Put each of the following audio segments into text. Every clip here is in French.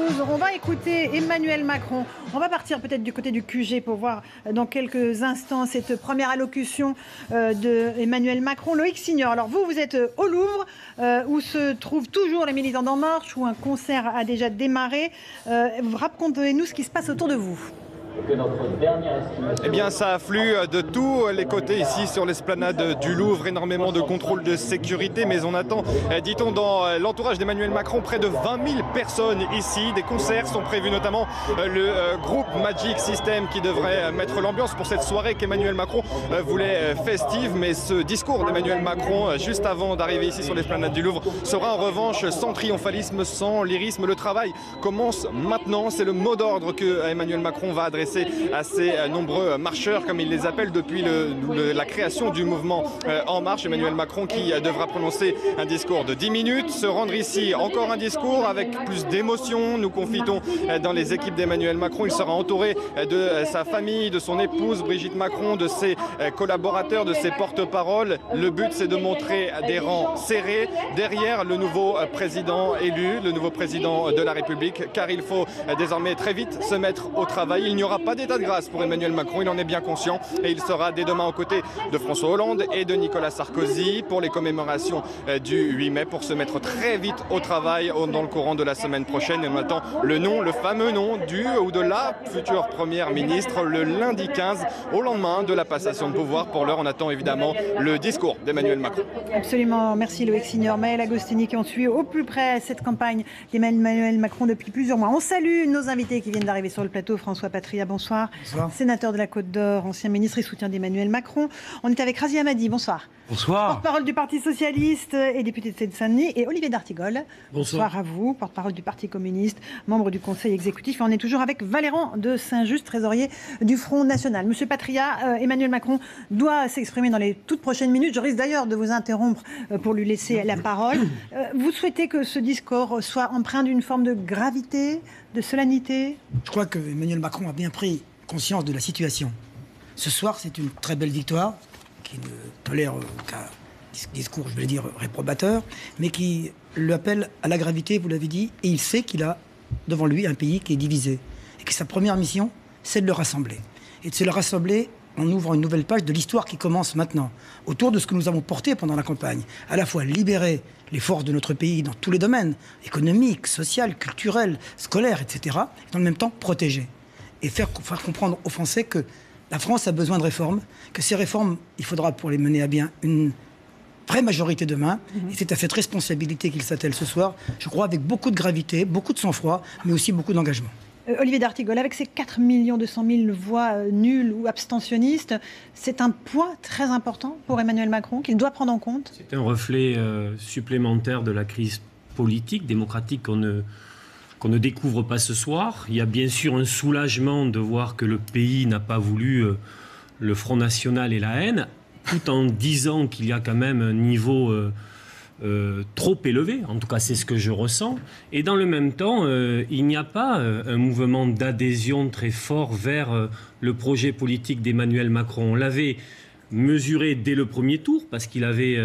News. On va écouter Emmanuel Macron. On va partir peut-être du côté du QG pour voir dans quelques instants cette première allocution d'Emmanuel Macron. Loïc Signor, alors vous êtes au Louvre, où se trouvent toujours les militants d'En Marche, où un concert a déjà démarré. Racontez-nous ce qui se passe autour de vous. Eh bien, ça afflue de tous les côtés ici sur l'esplanade du Louvre. Énormément de contrôle de sécurité, mais on attend, dit-on, dans l'entourage d'Emmanuel Macron, près de 20 000 personnes ici. Des concerts sont prévus, notamment le groupe Magic System qui devrait mettre l'ambiance pour cette soirée qu'Emmanuel Macron voulait festive. Mais ce discours d'Emmanuel Macron, juste avant d'arriver ici sur l'esplanade du Louvre, sera en revanche sans triomphalisme, sans lyrisme. Le travail commence maintenant. C'est le mot d'ordre que Emmanuel Macron va adresser à ces nombreux marcheurs, comme il les appelle, depuis la création du mouvement En Marche. Emmanuel Macron qui devra prononcer un discours de 10 minutes, se rendre ici, encore un discours avec plus d'émotion. Nous confitons dans les équipes d'Emmanuel Macron. Il sera entouré de sa famille, de son épouse Brigitte Macron, de ses collaborateurs, de ses porte-paroles. Le but, c'est de montrer des rangs serrés derrière le nouveau président élu, le nouveau président de la République, car il faut désormais très vite se mettre au travail. Il n'y aura pas d'état de grâce pour Emmanuel Macron, il en est bien conscient, et il sera dès demain aux côtés de François Hollande et de Nicolas Sarkozy pour les commémorations du 8 mai, pour se mettre très vite au travail dans le courant de la semaine prochaine. Et on attend le nom, le fameux nom du ou de la future première ministre le lundi 15, au lendemain de la passation de pouvoir. Pour l'heure, on attend évidemment le discours d'Emmanuel Macron. Absolument, merci Loïc Signor, Maëlle Agostini qui ont suivi au plus près cette campagne d'Emmanuel Macron depuis plusieurs mois. On salue nos invités qui viennent d'arriver sur le plateau. François Patria, bonsoir. Bonsoir. Sénateur de la Côte d'Or, ancien ministre et soutien d'Emmanuel Macron. On est avec Razi Hammadi, bonsoir. Bonsoir. Porte-parole du Parti Socialiste et député de Seine-Saint-Denis. Et Olivier d'Artigol. Bonsoir. À vous, porte-parole du Parti communiste, membre du Conseil exécutif. Et on est toujours avec Valéran de Saint-Just, trésorier du Front National. Monsieur Patria, Emmanuel Macron doit s'exprimer dans les toutes prochaines minutes. Je risque d'ailleurs de vous interrompre pour lui laisser la parole. Vous souhaitez que ce discours soit empreint d'une forme de gravité, de solennité? Je crois que Emmanuel Macron a bien pris conscience de la situation. Ce soir, c'est une très belle victoire qui ne tolère aucun discours, je vais dire, réprobateur, mais qui l'appelle à la gravité, vous l'avez dit, et il sait qu'il a devant lui un pays qui est divisé. Et que sa première mission, c'est de le rassembler. Et de se le rassembler en ouvrant une nouvelle page de l'histoire qui commence maintenant, autour de ce que nous avons porté pendant la campagne. À la fois libérer les forces de notre pays dans tous les domaines, économiques, social, culturels, scolaires, etc. Et dans le même temps, protéger. Et faire comprendre aux Français que la France a besoin de réformes, que ces réformes, il faudra pour les mener à bien une vraie majorité demain. Et c'est à cette responsabilité qu'il s'attelle ce soir, je crois, avec beaucoup de gravité, beaucoup de sang-froid, mais aussi beaucoup d'engagement. Olivier d'Artigol, avec ces 4 200 000 voix nulles ou abstentionnistes, c'est un poids très important pour Emmanuel Macron qu'il doit prendre en compte? C'est un reflet supplémentaire de la crise politique, démocratique qu'on ne découvre pas ce soir. Il y a bien sûr un soulagement de voir que le pays n'a pas voulu le Front National et la haine, tout en disant qu'il y a quand même un niveau trop élevé, en tout cas c'est ce que je ressens, et dans le même temps il n'y a pas un mouvement d'adhésion très fort vers le projet politique d'Emmanuel Macron. On l'avait mesuré dès le premier tour parce qu'il avait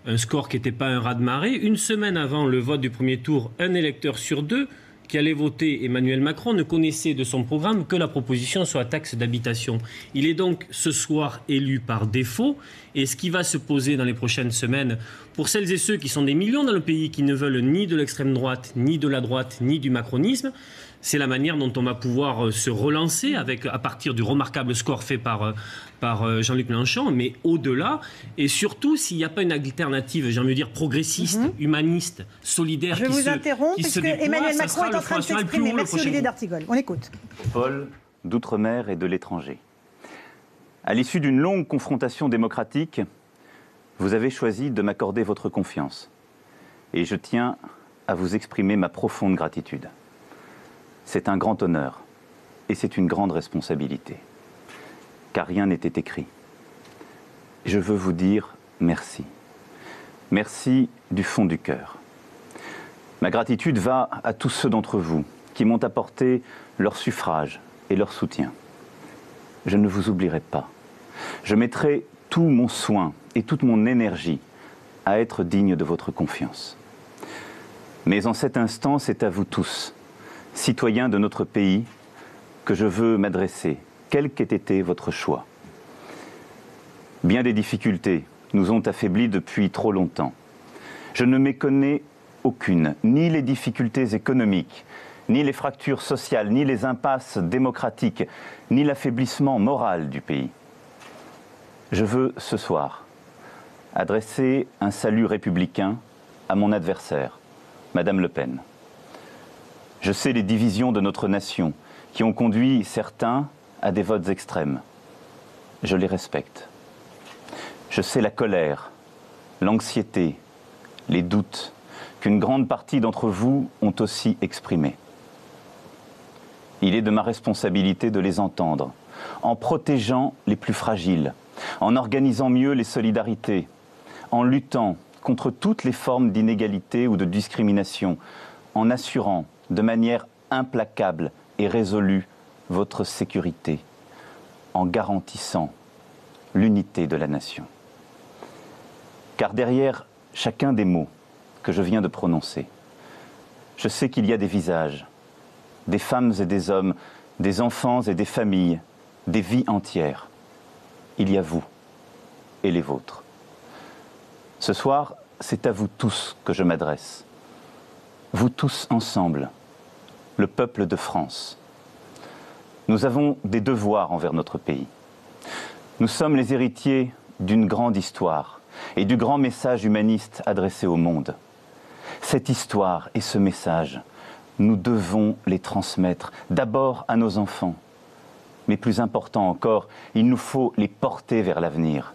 un score qui n'était pas un raz-de-marée. Une semaine avant le vote du premier tour, un électeur sur deux qui allait voter Emmanuel Macron ne connaissait de son programme que la proposition sur la taxe d'habitation. Il est donc ce soir élu par défaut, et ce qui va se poser dans les prochaines semaines pour celles et ceux qui sont des millions dans le pays qui ne veulent ni de l'extrême droite, ni de la droite, ni du macronisme, c'est la manière dont on va pouvoir se relancer à partir du remarquable score fait par Jean-Luc Mélenchon, mais au-delà, et surtout s'il n'y a pas une alternative, j'ai envie de dire progressiste, humaniste, solidaire, Je vous interromps, puisque Emmanuel Macron est en train de s'exprimer. Merci Olivier d'Artigol. On écoute. Paul, d'outre-mer et de l'étranger. À l'issue d'une longue confrontation démocratique, vous avez choisi de m'accorder votre confiance. Et je tiens à vous exprimer ma profonde gratitude. C'est un grand honneur et c'est une grande responsabilité, car rien n'était écrit. Je veux vous dire merci. Merci du fond du cœur. Ma gratitude va à tous ceux d'entre vous qui m'ont apporté leur suffrage et leur soutien. Je ne vous oublierai pas. Je mettrai tout mon soin et toute mon énergie à être digne de votre confiance. Mais en cet instant, c'est à vous tous, citoyens de notre pays, que je veux m'adresser, quel qu'ait été votre choix. Bien des difficultés nous ont affaiblis depuis trop longtemps. Je ne méconnais aucune, ni les difficultés économiques, ni les fractures sociales, ni les impasses démocratiques, ni l'affaiblissement moral du pays. Je veux ce soir adresser un salut républicain à mon adversaire, Madame Le Pen. Je sais les divisions de notre nation qui ont conduit certains à des votes extrêmes. Je les respecte. Je sais la colère, l'anxiété, les doutes qu'une grande partie d'entre vous ont aussi exprimés. Il est de ma responsabilité de les entendre, en protégeant les plus fragiles, en organisant mieux les solidarités, en luttant contre toutes les formes d'inégalité ou de discrimination, en assurant de manière implacable et résolue votre sécurité, en garantissant l'unité de la nation. Car derrière chacun des mots que je viens de prononcer, je sais qu'il y a des visages, des femmes et des hommes, des enfants et des familles, des vies entières. Il y a vous et les vôtres. Ce soir, c'est à vous tous que je m'adresse. Vous tous ensemble, le peuple de France. Nous avons des devoirs envers notre pays. Nous sommes les héritiers d'une grande histoire et du grand message humaniste adressé au monde. Cette histoire et ce message, nous devons les transmettre d'abord à nos enfants. Mais plus important encore, il nous faut les porter vers l'avenir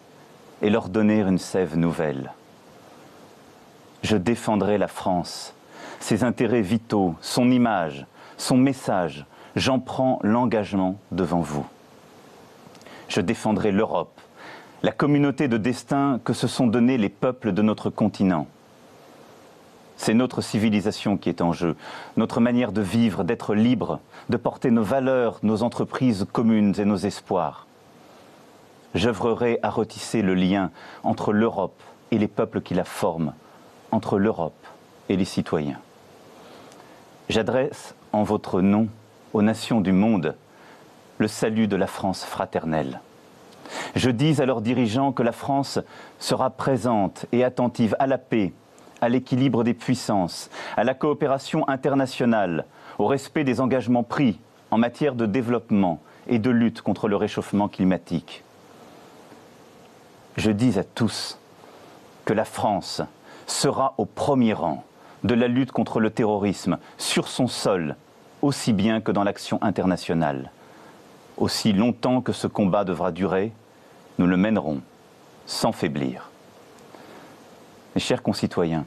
et leur donner une sève nouvelle. Je défendrai la France, ses intérêts vitaux, son image, son message. J'en prends l'engagement devant vous. Je défendrai l'Europe, la communauté de destin que se sont donnés les peuples de notre continent. C'est notre civilisation qui est en jeu, notre manière de vivre, d'être libre, de porter nos valeurs, nos entreprises communes et nos espoirs. J'œuvrerai à retisser le lien entre l'Europe et les peuples qui la forment, entre l'Europe et les citoyens. J'adresse en votre nom aux nations du monde le salut de la France fraternelle. Je dis à leurs dirigeants que la France sera présente et attentive à la paix, à l'équilibre des puissances, à la coopération internationale, au respect des engagements pris en matière de développement et de lutte contre le réchauffement climatique. Je dis à tous que la France sera au premier rang de la lutte contre le terrorisme sur son sol, aussi bien que dans l'action internationale. Aussi longtemps que ce combat devra durer, nous le mènerons sans faiblir. Mes chers concitoyens,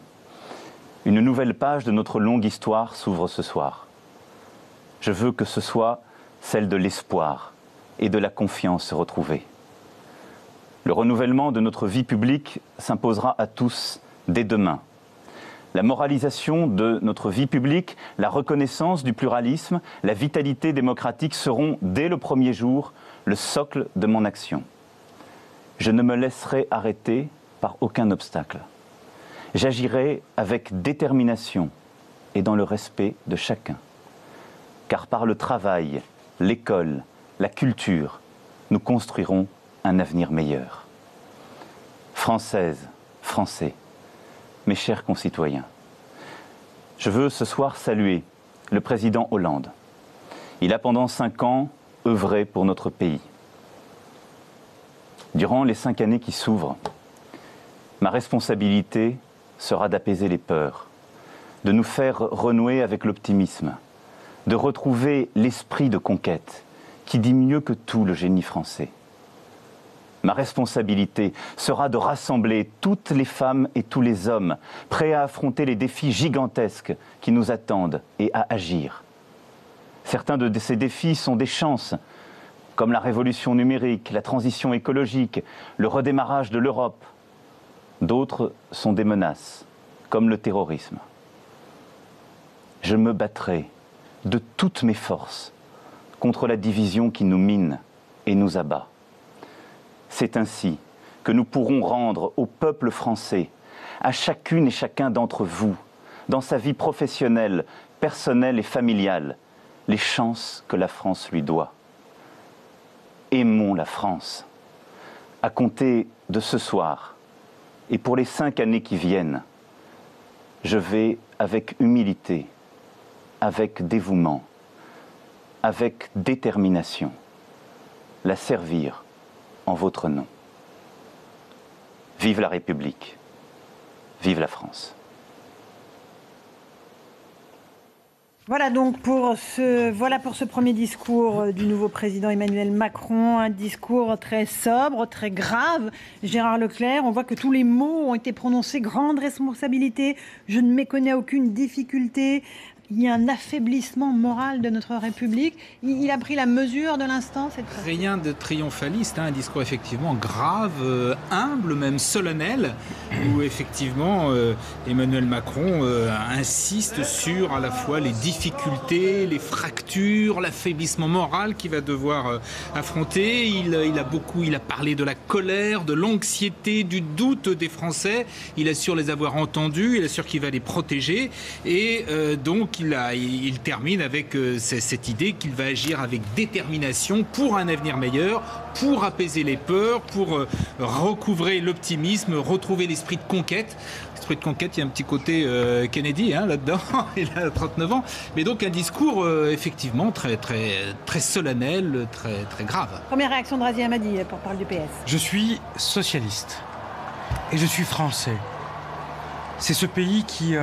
une nouvelle page de notre longue histoire s'ouvre ce soir. Je veux que ce soit celle de l'espoir et de la confiance retrouvée. Le renouvellement de notre vie publique s'imposera à tous dès demain. La moralisation de notre vie publique, la reconnaissance du pluralisme, la vitalité démocratique seront, dès le premier jour, le socle de mon action. Je ne me laisserai arrêter par aucun obstacle. J'agirai avec détermination et dans le respect de chacun. Car par le travail, l'école, la culture, nous construirons un avenir meilleur. Françaises, Français, mes chers concitoyens, je veux ce soir saluer le président Hollande. Il a pendant 5 ans œuvré pour notre pays. Durant les 5 années qui s'ouvrent, ma responsabilité sera d'apaiser les peurs, de nous faire renouer avec l'optimisme, de retrouver l'esprit de conquête qui dit mieux que tout le génie français. Ma responsabilité sera de rassembler toutes les femmes et tous les hommes prêts à affronter les défis gigantesques qui nous attendent et à agir. Certains de ces défis sont des chances, comme la révolution numérique, la transition écologique, le redémarrage de l'Europe. D'autres sont des menaces, comme le terrorisme. Je me battrai de toutes mes forces contre la division qui nous mine et nous abat. C'est ainsi que nous pourrons rendre au peuple français, à chacune et chacun d'entre vous, dans sa vie professionnelle, personnelle et familiale, les chances que la France lui doit. Aimons la France. À compter de ce soir, et pour les 5 années qui viennent, je vais avec humilité, avec dévouement, avec détermination, la servir en votre nom. Vive la République, vive la France. Voilà donc pour ce premier discours du nouveau président Emmanuel Macron, un discours très sobre, très grave. Gérard Leclerc, on voit que tous les mots ont été prononcés, grande responsabilité, je ne méconnais aucune difficulté. Il y a un affaiblissement moral de notre République. Il a pris la mesure de l'instant, cette fois. Rien de triomphaliste, un discours effectivement grave, humble, même solennel, où effectivement Emmanuel Macron insiste sur à la fois les difficultés, les fractures, l'affaiblissement moral qu'il va devoir affronter. Il a parlé de la colère, de l'anxiété, du doute des Français. Il assure les avoir entendus, il assure qu'il va les protéger. Et donc il termine avec cette idée qu'il va agir avec détermination pour un avenir meilleur, pour apaiser les peurs, pour recouvrer l'optimisme, retrouver l'esprit de conquête. L'esprit de conquête, il y a un petit côté Kennedy là-dedans, il a 39 ans. Mais donc un discours effectivement très, très, très solennel, très, très grave. Première réaction de Razi Hammadi, porte-parole du PS. Je suis socialiste et je suis français. C'est ce pays qui